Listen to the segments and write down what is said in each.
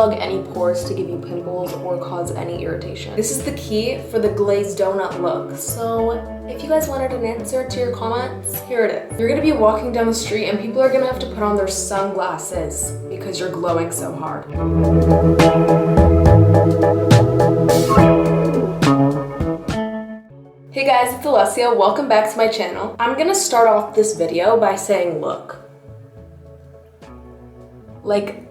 clog any pores to give you pimples or cause any irritation. This is the key for the glazed donut look. So if you guys wanted an answer to your comments, here it is. You're gonna be walking down the street and people are gonna have to put on their sunglasses because you're glowing so hard. Hey guys, it's Alessia. Welcome back to my channel. I'm gonna start off this video by saying look. Like,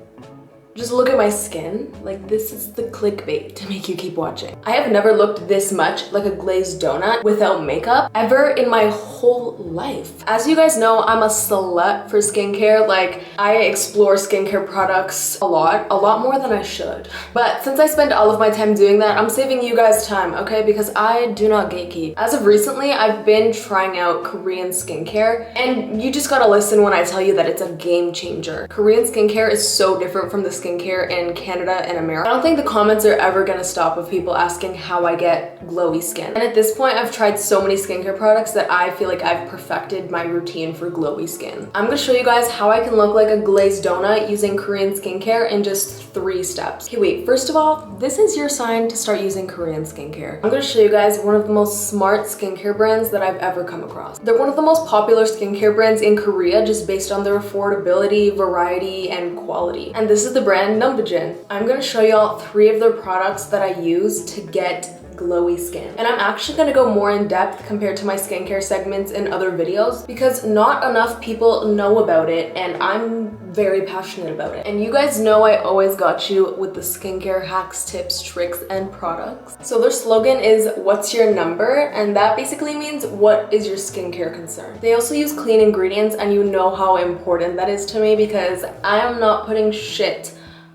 just look at my skin. Like, this is the clickbait to make you keep watching. I have never looked this much like a glazed donut without makeup ever in my whole life. As you guys know, I'm a slut for skincare. Like, I explore skincare products a lot more than I should. But since I spend all of my time doing that, I'm saving you guys time, okay? Because I do not gatekeep. As of recently, I've been trying out Korean skincare, and you just gotta listen when I tell you that it's a game changer. Korean skincare is so different from the skincare in Canada and America. I don't think the comments are ever gonna stop of people asking how I get glowy skin. And at this point, I've tried so many skincare products that I feel like I've perfected my routine for glowy skin. I'm gonna show you guys how I can look like a glazed donut using Korean skincare in just 3 steps. Okay, wait, first of all, this is your sign to start using Korean skincare. I'm gonna show you guys one of the most smart skincare brands that I've ever come across. They're one of the most popular skincare brands in Korea just based on their affordability, variety, and quality. And this is the brand Numbuzin. I'm gonna show y'all 3 of their products that I use to get glowy skin. And I'm actually gonna go more in depth compared to my skincare segments in other videos because not enough people know about it and I'm very passionate about it. And you guys know I always got you with the skincare hacks, tips, tricks, and products. So their slogan is "What's your number?" and that basically means what is your skincare concern. They also use clean ingredients and you know how important that is to me because I am not putting shit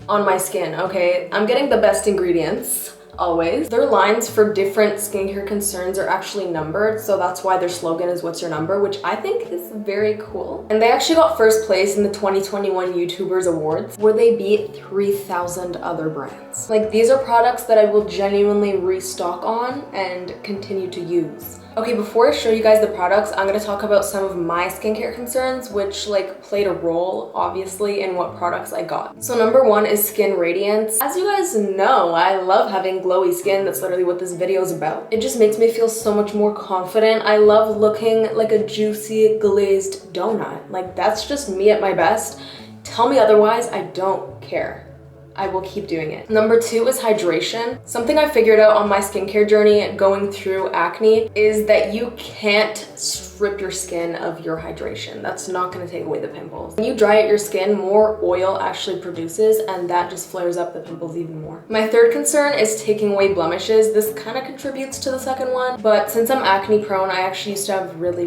on my skin, okay? I'm getting the best ingredients. Always. Their lines for different skincare concerns are actually numbered, so that's why their slogan is "What's your number?" which I think is very cool. And they actually got first place in the 2021 YouTubers Awards, where they beat 3,000 other brands. Like, these are products that I will genuinely restock on and continue to use. Okay, before I show you guys the products, I'm gonna talk about some of my skincare concerns, which like played a role, obviously, in what products I got. So number 1 is skin radiance. As you guys know, I love having glowy skin. That's literally what this video is about. It just makes me feel so much more confident. I love looking like a juicy glazed donut. Like, that's just me at my best. Tell me otherwise, I don't care. I will keep doing it. Number 2 is hydration. Something I figured out on my skincare journey going through acne is that you can't strip your skin of your hydration. That's not gonna take away the pimples. When you dry out your skin, more oil actually produces and that just flares up the pimples even more. My 3rd concern is taking away blemishes. This kind of contributes to the 2nd one, but since I'm acne prone, I actually used to have really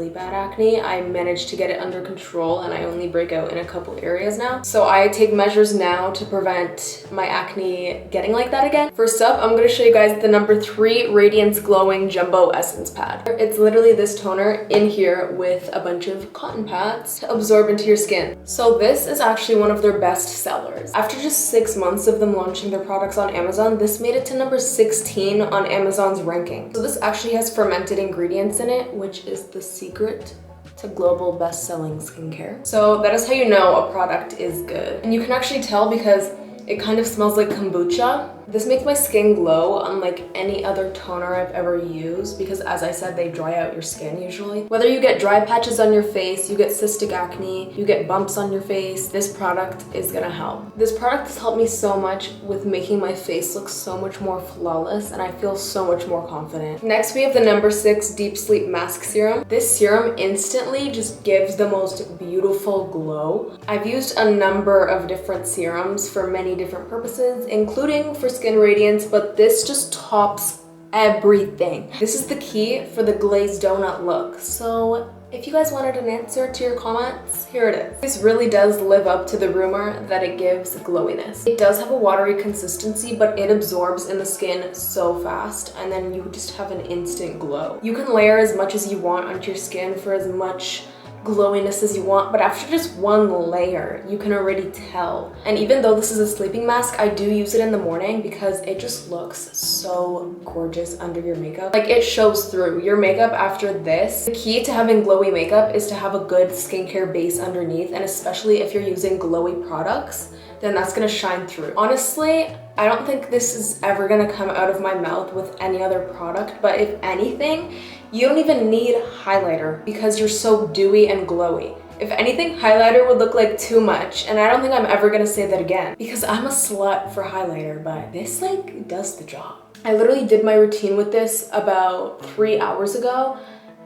bad acne. I managed to get it under control and I only break out in a couple areas now. So I take measures now to prevent my acne getting like that again. First up, I'm gonna show you guys the number 3 Radiance Glowing Jumbo Essence Pad. It's literally this toner in here with a bunch of cotton pads to absorb into your skin. So this is actually one of their best sellers. After just 6 months of them launching their products on Amazon, this made it to number 16 on Amazon's ranking. So this actually has fermented ingredients in it, which is the secret to global best-selling skincare. So that is how you know a product is good. And you can actually tell because it kind of smells like kombucha. This makes my skin glow unlike any other toner I've ever used because, as I said, they dry out your skin usually. Whether you get dry patches on your face, you get cystic acne, you get bumps on your face, this product is gonna help. This product has helped me so much with making my face look so much more flawless and I feel so much more confident. Next, we have the number 6 Deep Sleep Mask Serum. This serum instantly just gives the most beautiful glow. I've used a number of different serums for many different purposes, including for skin radiance, but this just tops everything. This is the key for the glazed donut look. So if you guys wanted an answer to your comments, here it is. This really does live up to the rumor that it gives glowiness. It does have a watery consistency, but it absorbs in the skin so fast, and then you just have an instant glow. You can layer as much as you want onto your skin for as much glowiness as you want, but after just 1 layer, you can already tell. And even though this is a sleeping mask, I do use it in the morning because it just looks so gorgeous under your makeup. Like, it shows through your makeup after this. The key to having glowy makeup is to have a good skincare base underneath, and especially if you're using glowy products, then that's gonna shine through. Honestly, I don't think this is ever gonna come out of my mouth with any other product, but if anything, you don't even need highlighter because you're so dewy and glowy. If anything, highlighter would look like too much, and I don't think I'm ever gonna say that again because I'm a slut for highlighter, but this like does the job. I literally did my routine with this about 3 hours ago,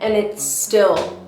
and it still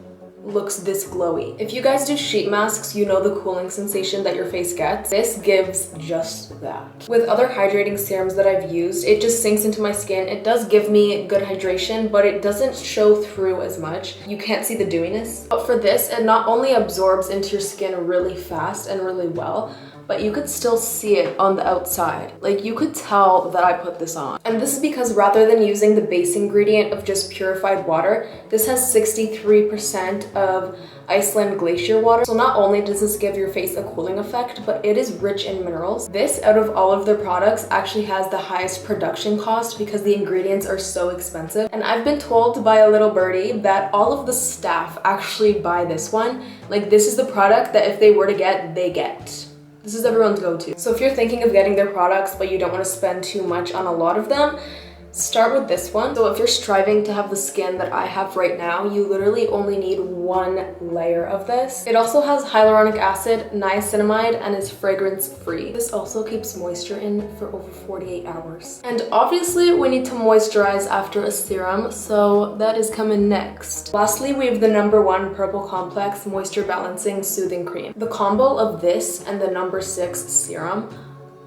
looks this glowy. If you guys do sheet masks, you know the cooling sensation that your face gets. This gives just that. With other hydrating serums that I've used, it just sinks into my skin. It does give me good hydration, but it doesn't show through as much. You can't see the dewiness. But for this, it not only absorbs into your skin really fast and really well, but you could still see it on the outside. Like, you could tell that I put this on. And this is because rather than using the base ingredient of just purified water, this has 63% of Iceland glacier water. So not only does this give your face a cooling effect, but it is rich in minerals. This, out of all of their products, actually has the highest production cost because the ingredients are so expensive. And I've been told by a little birdie that all of the staff actually buy this one. Like, this is the product that if they were to get, they get. This is everyone's go-to. So if you're thinking of getting their products, but you don't want to spend too much on a lot of them, start with this one. So if you're striving to have the skin that I have right now, you literally only need one layer of this. It also has hyaluronic acid, niacinamide, and is fragrance-free. This also keeps moisture in for over 48 hours. And obviously, we need to moisturize after a serum, so that is coming next. Lastly, we have the #1 Purple Complex Moisture Balancing Soothing Cream. The combo of this and the #6 serum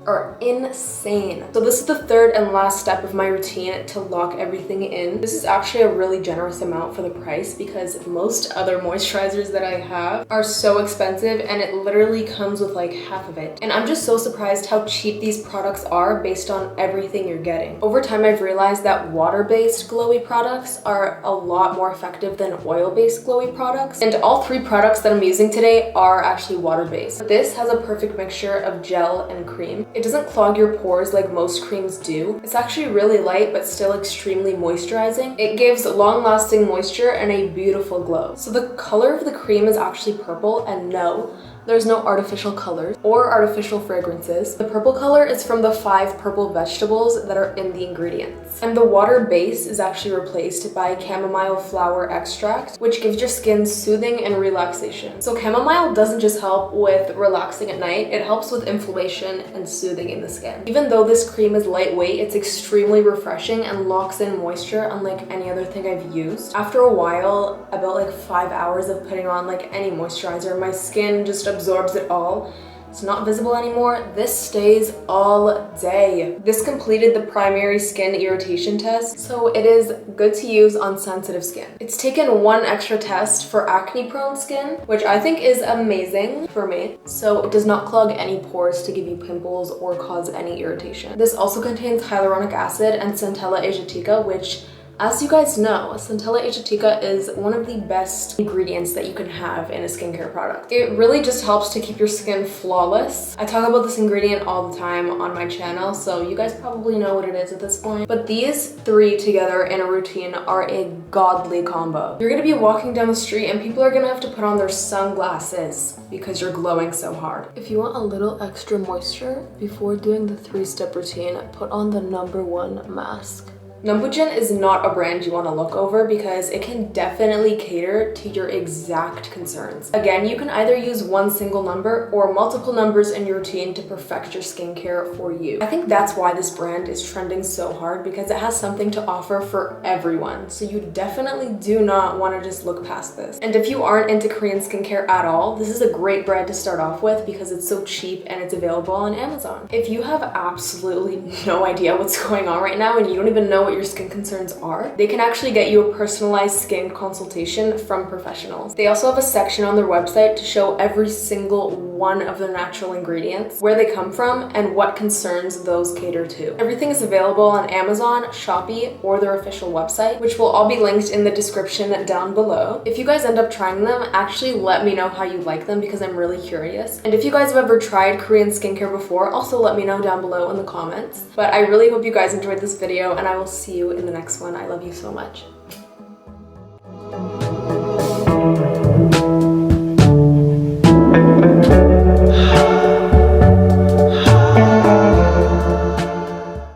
are insane. So this is the third and last step of my routine to lock everything in. This is actually a really generous amount for the price because most other moisturizers that I have are so expensive, and it literally comes with like half of it. And I'm just so surprised how cheap these products are based on everything you're getting. Over time, I've realized that water-based glowy products are a lot more effective than oil-based glowy products. And all 3 products that I'm using today are actually water-based. This has a perfect mixture of gel and cream. It doesn't clog your pores like most creams do. It's actually really light but still extremely moisturizing. It gives long-lasting moisture and a beautiful glow. So the color of the cream is actually purple, and no, there's no artificial colors or artificial fragrances. The purple color is from the 5 purple vegetables that are in the ingredients. And the water base is actually replaced by chamomile flower extract, which gives your skin soothing and relaxation. So chamomile doesn't just help with relaxing at night, it helps with inflammation and soothing in the skin. Even though this cream is lightweight, it's extremely refreshing and locks in moisture unlike any other thing I've used. After a while, about like 5 hours of putting on like any moisturizer, my skin just absorbs it all. It's not visible anymore. This stays all day. This completed the primary skin irritation test, so it is good to use on sensitive skin. It's taken 1 extra test for acne-prone skin, which I think is amazing for me. So it does not clog any pores to give you pimples or cause any irritation. This also contains hyaluronic acid and Centella asiatica, which, as you guys know, Centella asiatica is one of the best ingredients that you can have in a skincare product. It really just helps to keep your skin flawless. I talk about this ingredient all the time on my channel, so you guys probably know what it is at this point. But these 3 together in a routine are a godly combo. You're gonna be walking down the street and people are gonna have to put on their sunglasses because you're glowing so hard. If you want a little extra moisture before doing the 3-step routine, put on the #1 mask. Numbuzin is not a brand you want to look over because it can definitely cater to your exact concerns. Again, you can either use 1 single number or multiple numbers in your routine to perfect your skincare for you. I think that's why this brand is trending so hard, because it has something to offer for everyone. So you definitely do not want to just look past this. And if you aren't into Korean skincare at all, this is a great brand to start off with because it's so cheap and it's available on Amazon. If you have absolutely no idea what's going on right now and you don't even know what your skin concerns are, they can actually get you a personalized skin consultation from professionals. They also have a section on their website to show every single one of their natural ingredients, where they come from, and what concerns those cater to. Everything is available on Amazon, Shopee, or their official website, which will all be linked in the description down below. If you guys end up trying them, actually let me know how you like them because I'm really curious. And if you guys have ever tried Korean skincare before, also let me know down below in the comments. But I really hope you guys enjoyed this video, and I will see you in the next one. I love you so much.